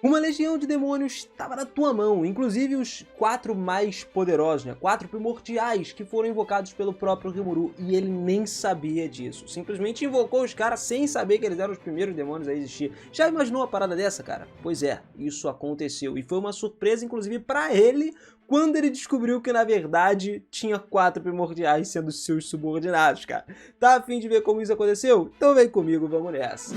Uma legião de demônios estava na tua mão, inclusive os 4 mais poderosos, né? 4 primordiais que foram invocados pelo próprio Rimuru, e ele nem sabia disso. Simplesmente invocou os caras sem saber que eles eram os primeiros demônios a existir. Já imaginou uma parada dessa, cara? Pois é, isso aconteceu, e foi uma surpresa inclusive pra ele, quando ele descobriu que, na verdade, tinha 4 primordiais sendo seus subordinados, cara. Tá a fim de ver como isso aconteceu? Então vem comigo, vamos nessa.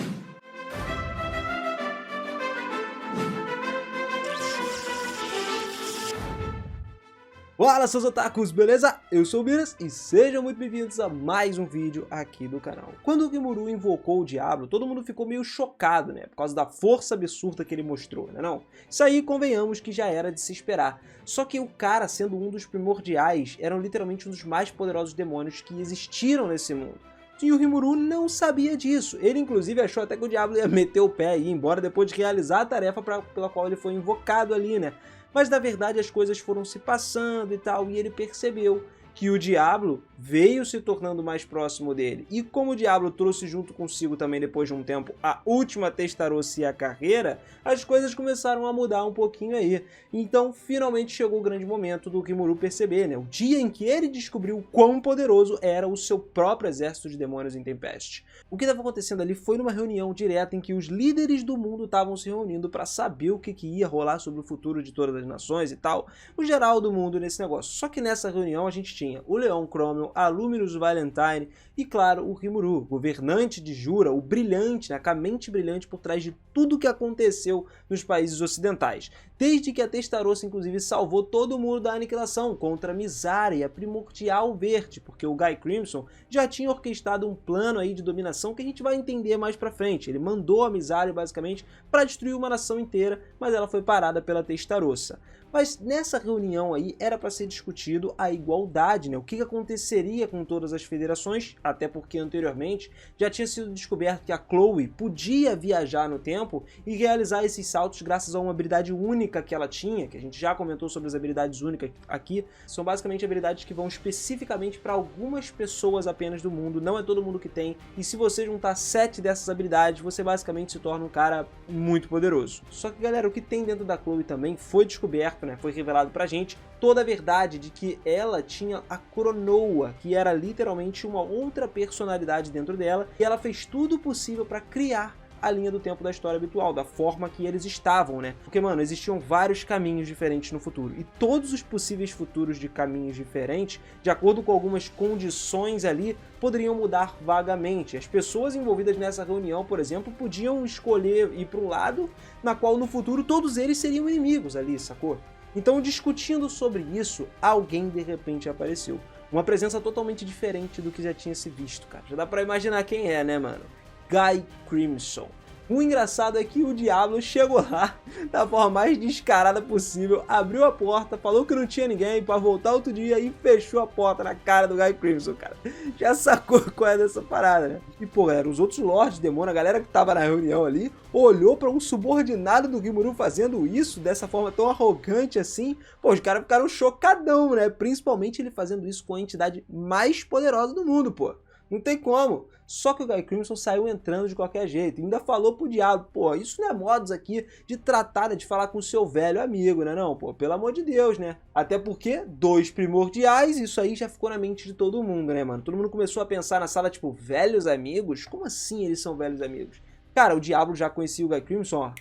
Fala, seus otakus, beleza? Eu sou o Biras e sejam muito bem-vindos a mais um vídeo aqui do canal. Quando o Rimuru invocou o Diablo, todo mundo ficou meio chocado, né? Por causa da força absurda que ele mostrou, né não? Isso aí, convenhamos que já era de se esperar. Só que o cara, sendo um dos primordiais, era literalmente um dos mais poderosos demônios que existiram nesse mundo. E o Rimuru não sabia disso. Ele, inclusive, achou até que o Diablo ia meter o pé e ir embora depois de realizar a tarefa pela qual ele foi invocado ali, né? Mas na verdade as coisas foram se passando e tal, e ele percebeu que o Diablo veio se tornando mais próximo dele. E como o Diablo trouxe junto consigo também, depois de um tempo, a última Testarossa e a carreira, as coisas começaram a mudar um pouquinho aí. Então, finalmente chegou o grande momento do Rimuru perceber, né? O dia em que ele descobriu quão poderoso era o seu próprio exército de demônios em Tempest. O que estava acontecendo ali foi numa reunião direta em que os líderes do mundo estavam se reunindo para saber o que ia rolar sobre o futuro de todas as nações e tal, o geral do mundo nesse negócio. Só que nessa reunião a gente tinha o Leon Cromwell, a Luminous Valentine e, claro, o Rimuru, governante de Jura, o brilhante, né, com a mente brilhante por trás de tudo que aconteceu nos países ocidentais. Desde que a Testarossa, inclusive, salvou todo mundo da aniquilação contra a Misaria, a Primordial Verde, porque o Guy Crimson já tinha orquestrado um plano aí de dominação que a gente vai entender mais pra frente. Ele mandou a Misaria, basicamente, para destruir uma nação inteira, mas ela foi parada pela Testarossa. Mas nessa reunião aí era para ser discutido a igualdade, né? O que aconteceria com todas as federações, até porque anteriormente já tinha sido descoberto que a Chloe podia viajar no tempo e realizar esses saltos graças a uma habilidade única que ela tinha, que a gente já comentou sobre as habilidades únicas aqui. São basicamente habilidades que vão especificamente para algumas pessoas apenas do mundo, não é todo mundo que tem, e se você juntar 7 dessas habilidades, você basicamente se torna um cara muito poderoso. Só que, galera, o que tem dentro da Chloe também foi descoberto, né? Foi revelado pra gente toda a verdade de que ela tinha a Cronoa, que era literalmente uma outra personalidade dentro dela, e ela fez tudo possível para criar a linha do tempo da história habitual, da forma que eles estavam, né? Porque, mano, existiam vários caminhos diferentes no futuro, e todos os possíveis futuros de caminhos diferentes, de acordo com algumas condições ali, poderiam mudar vagamente. As pessoas envolvidas nessa reunião, por exemplo, podiam escolher ir para um lado, na qual no futuro todos eles seriam inimigos ali, sacou? Então, discutindo sobre isso, alguém de repente apareceu. Uma presença totalmente diferente do que já tinha se visto, cara. Já dá pra imaginar quem é, né, mano? Guy Crimson. O engraçado é que o Diablo chegou lá da forma mais descarada possível, abriu a porta, falou que não tinha ninguém pra voltar outro dia e fechou a porta na cara do Guy Crimson, cara. Já sacou qual é dessa parada, né? E, pô, galera, os outros Lords Demônio, a galera que tava na reunião ali, olhou pra um subordinado do Rimuru fazendo isso dessa forma tão arrogante assim. Pô, os caras ficaram chocadão, né? Principalmente ele fazendo isso com a entidade mais poderosa do mundo, pô. Não tem como. Só que o Guy Crimson saiu entrando de qualquer jeito. E ainda falou pro Diablo, pô, isso não é modos aqui de tratar, de falar com o seu velho amigo, né não? Pô, pelo amor de Deus, né? Até porque 2 primordiais, isso aí já ficou na mente de todo mundo, né, mano? Todo mundo começou a pensar na sala, tipo, velhos amigos? Como assim eles são velhos amigos? Cara, o Diablo já conhecia o Guy Crimson, ó,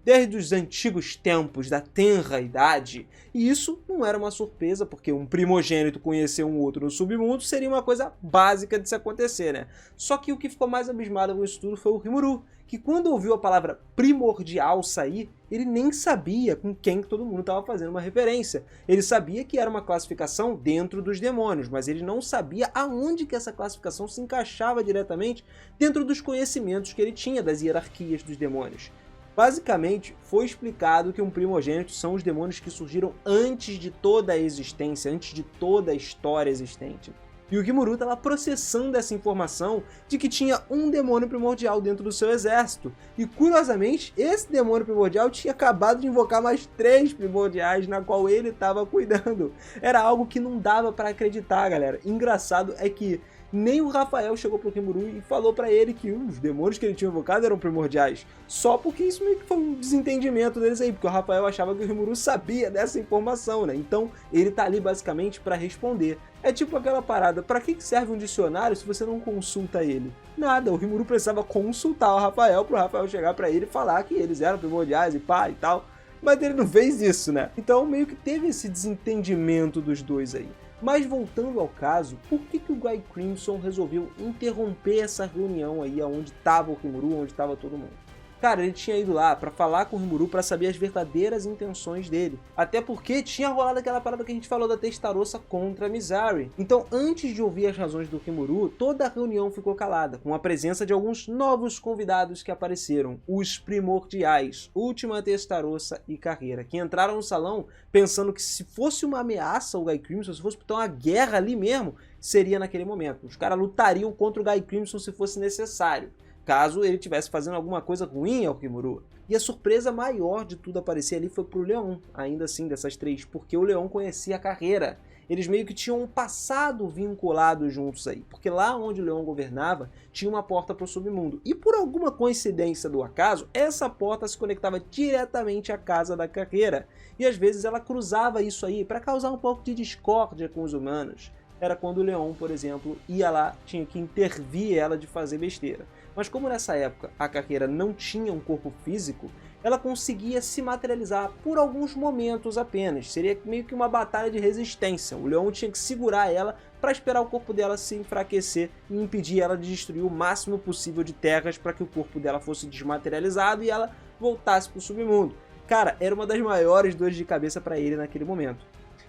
desde os antigos tempos da tenra idade, e isso não era uma surpresa, porque um primogênito conhecer um outro no submundo seria uma coisa básica de se acontecer, né? Só que o que ficou mais abismado com isso tudo foi o Rimuru, que quando ouviu a palavra primordial sair, ele nem sabia com quem todo mundo estava fazendo uma referência. Ele sabia que era uma classificação dentro dos demônios, mas ele não sabia aonde que essa classificação se encaixava diretamente dentro dos conhecimentos que ele tinha das hierarquias dos demônios. Basicamente, foi explicado que um primogênito são os demônios que surgiram antes de toda a existência, antes de toda a história existente. E o Rimuru estava processando essa informação de que tinha um demônio primordial dentro do seu exército. E curiosamente, esse demônio primordial tinha acabado de invocar mais 3 primordiais na qual ele estava cuidando. Era algo que não dava para acreditar, galera. Engraçado é que Nem o Rafael chegou pro Rimuru e falou pra ele que os demônios que ele tinha invocado eram primordiais. Só porque isso meio que foi um desentendimento deles aí, porque o Rafael achava que o Rimuru sabia dessa informação, né? Então ele tá ali basicamente pra responder. É tipo aquela parada, pra que serve um dicionário se você não consulta ele? Nada, o Rimuru precisava consultar o Rafael pro Rafael chegar pra ele e falar que eles eram primordiais e pá e tal. Mas ele não fez isso, né? Então meio que teve esse desentendimento dos dois aí. Mas voltando ao caso, por que o Guy Crimson resolveu interromper essa reunião aí onde estava o Rimuru, onde estava todo mundo? Cara, ele tinha ido lá pra falar com o Rimuru pra saber as verdadeiras intenções dele. Até porque tinha rolado aquela parada que a gente falou da Testarossa contra a Mizari. Então, antes de ouvir as razões do Rimuru, toda a reunião ficou calada, com a presença de alguns novos convidados que apareceram. Os Primordiais, Última Testarossa e Carreira, que entraram no salão pensando que se fosse uma ameaça ao Guy Crimson, se fosse então uma guerra ali mesmo, seria naquele momento. Os caras lutariam contra o Guy Crimson se fosse necessário, caso ele estivesse fazendo alguma coisa ruim ao Rimuru. E a surpresa maior de tudo aparecer ali foi pro Leon, ainda assim, dessas três, porque o Leon conhecia a Carreira. Eles meio que tinham um passado vinculado juntos aí, porque lá onde o Leon governava, tinha uma porta pro submundo. E por alguma coincidência do acaso, essa porta se conectava diretamente à casa da Carreira. E às vezes ela cruzava isso aí para causar um pouco de discórdia com os humanos. Era quando o Leon, por exemplo, ia lá, tinha que intervir ela de fazer besteira. Mas como nessa época a Carreira não tinha um corpo físico, ela conseguia se materializar por alguns momentos apenas. Seria meio que uma batalha de resistência. O Leon tinha que segurar ela para esperar o corpo dela se enfraquecer e impedir ela de destruir o máximo possível de terras para que o corpo dela fosse desmaterializado e ela voltasse para o submundo. Cara, era uma das maiores dores de cabeça para ele naquele momento.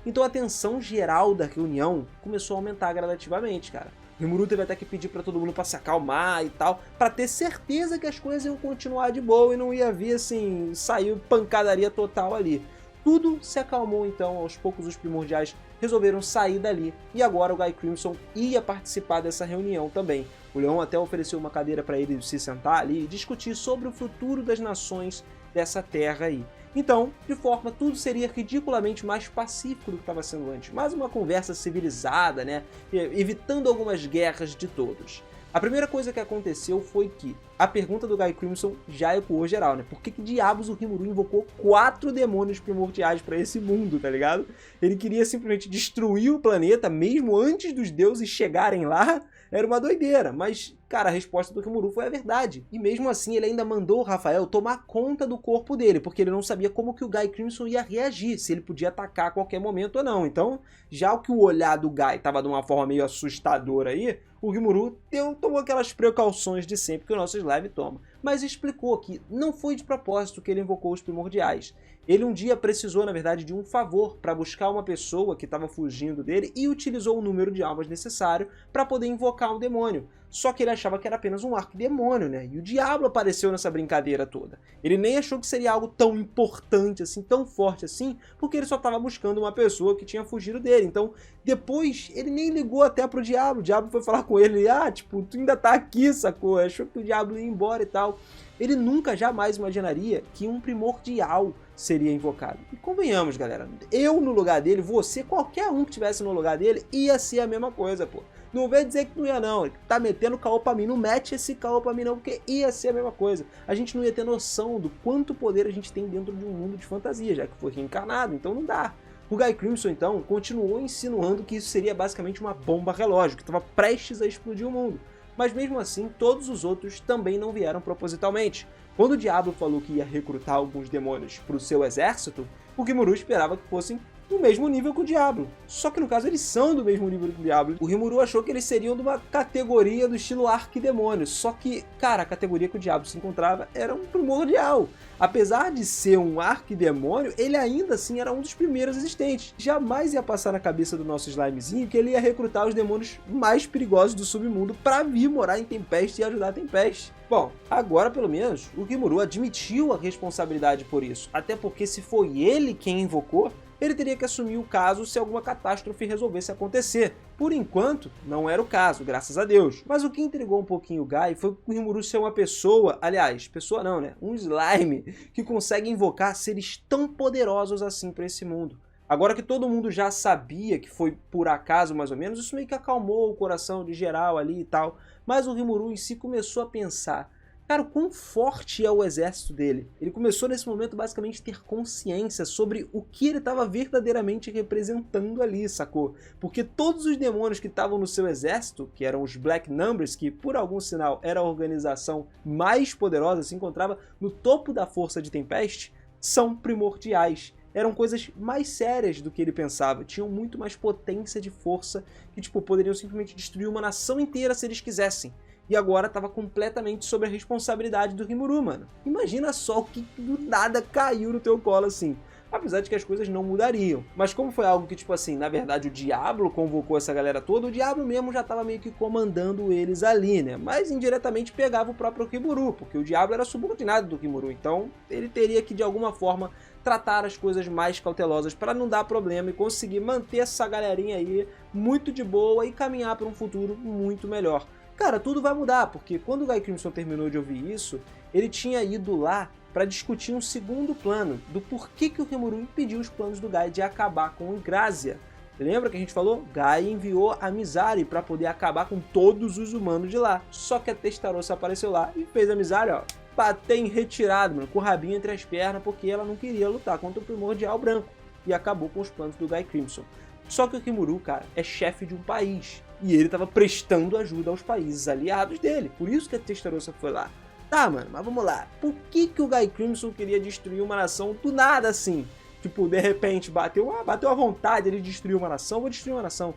Então a tensão geral da reunião começou a aumentar gradativamente, cara. O Rimuru teve até que pedir pra todo mundo pra se acalmar e tal, pra ter certeza que as coisas iam continuar de boa e não ia vir assim, saiu pancadaria total ali. Tudo se acalmou então, aos poucos os primordiais resolveram sair dali e agora o Guy Crimson ia participar dessa reunião também. O Leon até ofereceu uma cadeira para ele se sentar ali e discutir sobre o futuro das nações dessa terra aí. Então, de forma, tudo seria ridiculamente mais pacífico do que estava sendo antes. Mais uma conversa civilizada, né? Evitando algumas guerras de todos. A primeira coisa que aconteceu foi que a pergunta do Guy Crimson já ecoou geral, né? Por que diabos o Rimuru invocou 4 demônios primordiais para esse mundo, tá ligado? Ele queria simplesmente destruir o planeta mesmo antes dos deuses chegarem lá? Era uma doideira, mas, cara, a resposta do Rimuru foi a verdade. E mesmo assim ele ainda mandou o Rafael tomar conta do corpo dele, porque ele não sabia como que o Guy Crimson ia reagir, se ele podia atacar a qualquer momento ou não. Então, já que o olhar do Guy estava de uma forma meio assustadora aí, o Rimuru tomou aquelas precauções de sempre que o nosso slime toma. Mas explicou que não foi de propósito que ele invocou os primordiais. Ele um dia precisou, na verdade, de um favor para buscar uma pessoa que estava fugindo dele e utilizou o número de almas necessário para poder invocar um demônio. Só que ele achava que era apenas um arquidemônio, né? E o diabo apareceu nessa brincadeira toda. Ele nem achou que seria algo tão importante assim, tão forte assim, porque ele só estava buscando uma pessoa que tinha fugido dele. Então, depois, ele nem ligou até pro diabo. O diabo foi falar com ele, tipo, tu ainda tá aqui, sacou? Achou que o diabo ia embora e tal. Ele nunca, jamais imaginaria que um primordial seria invocado. E convenhamos, galera, eu no lugar dele, você, qualquer um que estivesse no lugar dele, ia ser a mesma coisa, pô. Não vem dizer que não ia não, ele tá metendo caô pra mim, não mete esse caô pra mim não, porque ia ser a mesma coisa. A gente não ia ter noção do quanto poder a gente tem dentro de um mundo de fantasia, já que foi reencarnado, então não dá. O Guy Crimson, então, continuou insinuando que isso seria basicamente uma bomba relógio, que estava prestes a explodir o mundo. Mas mesmo assim, todos os outros também não vieram propositalmente. Quando o Diablo falou que ia recrutar alguns demônios para o seu exército, o Rimuru esperava que fossem do mesmo nível que o Diablo. Só que no caso eles são do mesmo nível que o Diablo. O Rimuru achou que eles seriam de uma categoria do estilo arquidemônio. Só que, cara, a categoria que o Diablo se encontrava era um primordial. Apesar de ser um arquidemônio, ele ainda assim era um dos primeiros existentes. Jamais ia passar na cabeça do nosso slimezinho que ele ia recrutar os demônios mais perigosos do submundo para vir morar em Tempest e ajudar a Tempest. Bom, agora pelo menos o Rimuru admitiu a responsabilidade por isso. Até porque se foi ele quem invocou, ele teria que assumir o caso se alguma catástrofe resolvesse acontecer. Por enquanto, não era o caso, graças a Deus. Mas o que intrigou um pouquinho o Guy foi o Rimuru ser uma pessoa, aliás, pessoa não, né? Um slime que consegue invocar seres tão poderosos assim para esse mundo. Agora que todo mundo já sabia que foi por acaso, mais ou menos, isso meio que acalmou o coração de geral ali e tal. Mas o Rimuru em si começou a pensar, cara, o quão forte é o exército dele? Ele começou nesse momento basicamente a ter consciência sobre o que ele estava verdadeiramente representando ali, sacou? Porque todos os demônios que estavam no seu exército, que eram os Black Numbers, que por algum sinal era a organização mais poderosa, se encontrava no topo da força de Tempest, são primordiais. Eram coisas mais sérias do que ele pensava, tinham muito mais potência de força que, tipo, poderiam simplesmente destruir uma nação inteira se eles quisessem. E agora estava completamente sob a responsabilidade do Rimuru, mano. Imagina só o que do nada caiu no teu colo assim. Apesar de que as coisas não mudariam. Mas como foi algo que, tipo assim, na verdade o Diablo convocou essa galera toda, o Diablo mesmo já estava meio que comandando eles ali, né? Mas indiretamente pegava o próprio Rimuru, porque o Diablo era subordinado do Rimuru, então ele teria que de alguma forma tratar as coisas mais cautelosas para não dar problema e conseguir manter essa galerinha aí muito de boa e caminhar para um futuro muito melhor. Cara, tudo vai mudar, porque quando o Guy Crimson terminou de ouvir isso, ele tinha ido lá para discutir um segundo plano do porquê que o Rimuru impediu os planos do Guy de acabar com o Yggdrasil. Lembra que a gente falou? Guy enviou a Mizari para poder acabar com todos os humanos de lá. Só que a Testarossa apareceu lá e fez a Mizari, ó, bater em retirado, mano, com o rabinho entre as pernas, porque ela não queria lutar contra o Primordial Branco. E acabou com os planos do Guy Crimson. Só que o Rimuru, cara, é chefe de um país. E ele estava prestando ajuda aos países aliados dele. Por isso que a Testarossa foi lá. Tá, mano, mas vamos lá. Por que o Guy Crimson queria destruir uma nação do nada assim? Tipo, de repente, bateu a vontade, ele destruiu uma nação, vou destruir uma nação.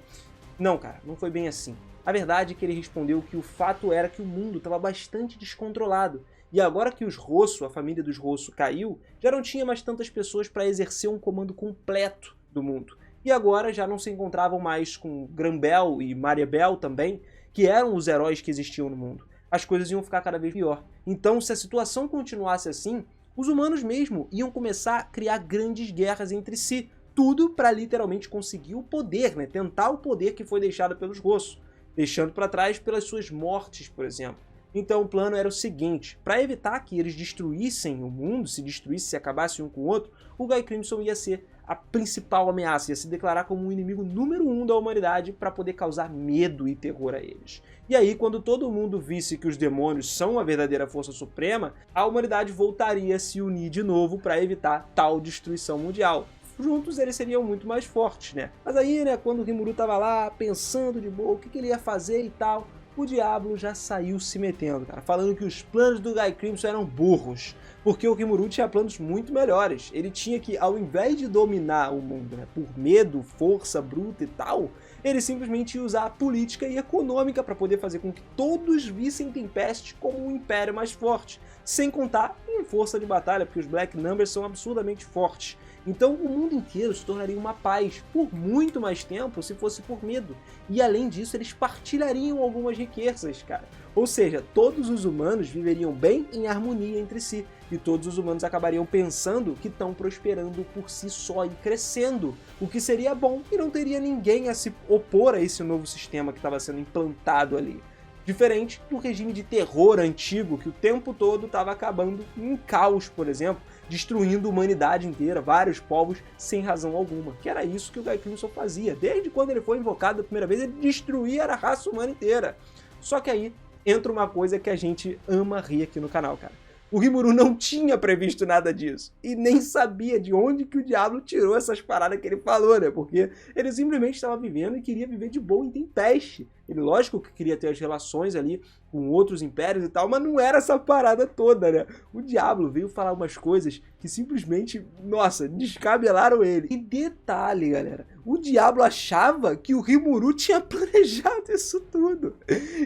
Não, cara, não foi bem assim. A verdade é que ele respondeu que o fato era que o mundo estava bastante descontrolado. E agora que os Rosso, a família dos Rosso, caiu, já não tinha mais tantas pessoas para exercer um comando completo do mundo. E agora já não se encontravam mais com Granbel e Mariabel também, que eram os heróis que existiam no mundo. As coisas iam ficar cada vez pior. Então, se a situação continuasse assim, os humanos mesmo iam começar a criar grandes guerras entre si. Tudo para literalmente conseguir o poder, né? Tentar o poder que foi deixado pelos Rosso, deixando para trás pelas suas mortes, por exemplo. Então o plano era o seguinte, para evitar que eles destruíssem o mundo, se destruíssem, se acabassem um com o outro, o Guy Crimson ia ser a principal ameaça, ia se declarar como o inimigo número 1 da humanidade para poder causar medo e terror a eles. E aí, quando todo mundo visse que os demônios são a verdadeira força suprema, a humanidade voltaria a se unir de novo para evitar tal destruição mundial. Juntos eles seriam muito mais fortes, né? Mas aí, né, quando o Rimuru tava lá pensando de boa o que ele ia fazer e tal, o Diablo já saiu se metendo, cara, falando que os planos do Guy Crimson eram burros, porque o Rimuru tinha planos muito melhores. Ele tinha que, ao invés de dominar o mundo, né, por medo, força bruta e tal, ele simplesmente ia usar a política e econômica para poder fazer com que todos vissem Tempest como um império mais forte, sem contar em força de batalha, porque os Black Numbers são absurdamente fortes. Então o mundo inteiro se tornaria uma paz por muito mais tempo se fosse por medo. E além disso, eles partilhariam algumas riquezas, cara. Ou seja, todos os humanos viveriam bem em harmonia entre si. E todos os humanos acabariam pensando que estão prosperando por si só e crescendo. O que seria bom e não teria ninguém a se opor a esse novo sistema que estava sendo implantado ali. Diferente do regime de terror antigo que o tempo todo estava acabando em caos, por exemplo, destruindo a humanidade inteira, vários povos sem razão alguma. Que era isso que o Guy Crimson fazia. Desde quando ele foi invocado a primeira vez, ele destruía a raça humana inteira. Só que aí entra uma coisa que a gente ama rir aqui no canal, cara. O Rimuru não tinha previsto nada disso. E nem sabia de onde que o Diablo tirou essas paradas que ele falou, né? Porque ele simplesmente estava vivendo e queria viver de boa em Tempest. Ele, lógico, que queria ter as relações ali com outros impérios e tal, mas não era essa parada toda, né? O Diablo veio falar umas coisas que simplesmente, nossa, descabelaram ele. E detalhe, galera, o Diablo achava que o Rimuru tinha planejado isso tudo.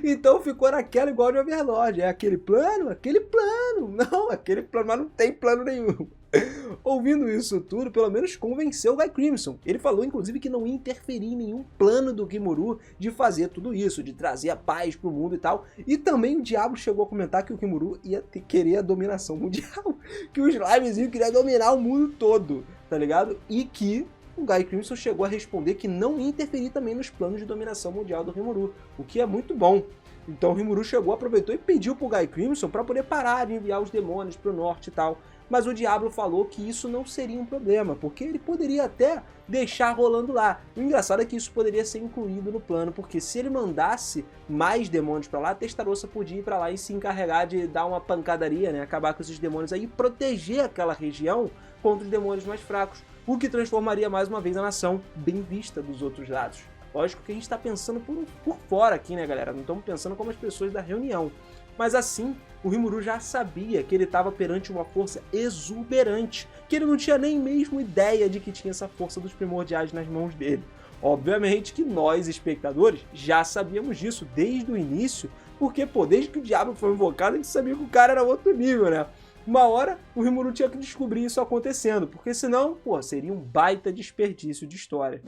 Então ficou naquela igual de Overlord. É aquele plano? Aquele plano. Não, aquele plano, mas não tem plano nenhum. Ouvindo isso tudo, pelo menos convenceu o Guy Crimson. Ele falou, inclusive, que não ia interferir em nenhum plano do Rimuru de fazer tudo isso, de trazer a paz pro mundo e tal. E também o Diablo chegou a comentar que o Rimuru ia querer a dominação mundial. Que os Slimes iam querer dominar o mundo todo, tá ligado? E que o Guy Crimson chegou a responder que não ia interferir também nos planos de dominação mundial do Rimuru, o que é muito bom. Então o Rimuru chegou, aproveitou e pediu pro Guy Crimson para poder parar de enviar os demônios pro norte e tal. mas o Diablo falou que isso não seria um problema, porque ele poderia até deixar rolando lá. O engraçado é que isso poderia ser incluído no plano, porque se ele mandasse mais demônios pra lá, Testarossa podia ir pra lá e se encarregar de dar uma pancadaria, né, acabar com esses demônios aí e proteger aquela região contra os demônios mais fracos, o que transformaria mais uma vez a nação bem vista dos outros lados. Lógico que a gente está pensando por fora aqui, né, galera? Não estamos pensando como as pessoas da reunião. Mas assim, o Rimuru já sabia que ele estava perante uma força exuberante, que ele não tinha nem mesmo ideia de que tinha essa força dos primordiais nas mãos dele. Obviamente que nós, espectadores, já sabíamos disso desde o início, porque, pô, desde que o Diablo foi invocado, a gente sabia que o cara era outro nível, né? Uma hora, o Rimuru tinha que descobrir isso acontecendo, porque senão, pô, seria um baita desperdício de história.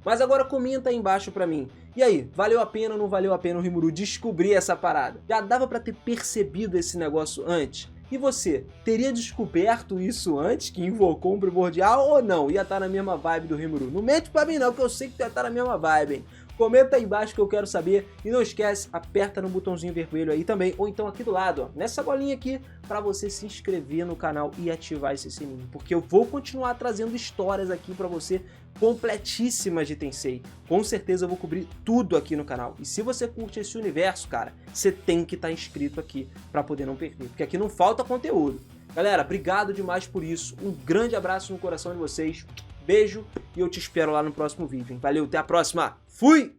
Mas agora comenta aí embaixo pra mim. E aí, valeu a pena ou não valeu a pena o Rimuru descobrir essa parada? Já dava pra ter percebido esse negócio antes? E você, teria descoberto isso antes que invocou um primordial ou não? Ia estar na mesma vibe do Rimuru? Não mente pra mim não, que eu sei que tu ia estar na mesma vibe, hein? Comenta aí embaixo que eu quero saber. E não esquece, aperta no botãozinho vermelho aí também, ou então aqui do lado, ó, nessa bolinha aqui, para você se inscrever no canal e ativar esse sininho. Porque eu vou continuar trazendo histórias aqui para você completíssimas de Tensei. Com certeza eu vou cobrir tudo aqui no canal. E se você curte esse universo, cara, você tem que estar inscrito aqui para poder não perder. Porque aqui não falta conteúdo. Galera, obrigado demais por isso. Um grande abraço no coração de vocês. Beijo e eu te espero lá no próximo vídeo, hein? Valeu, até a próxima. Fui!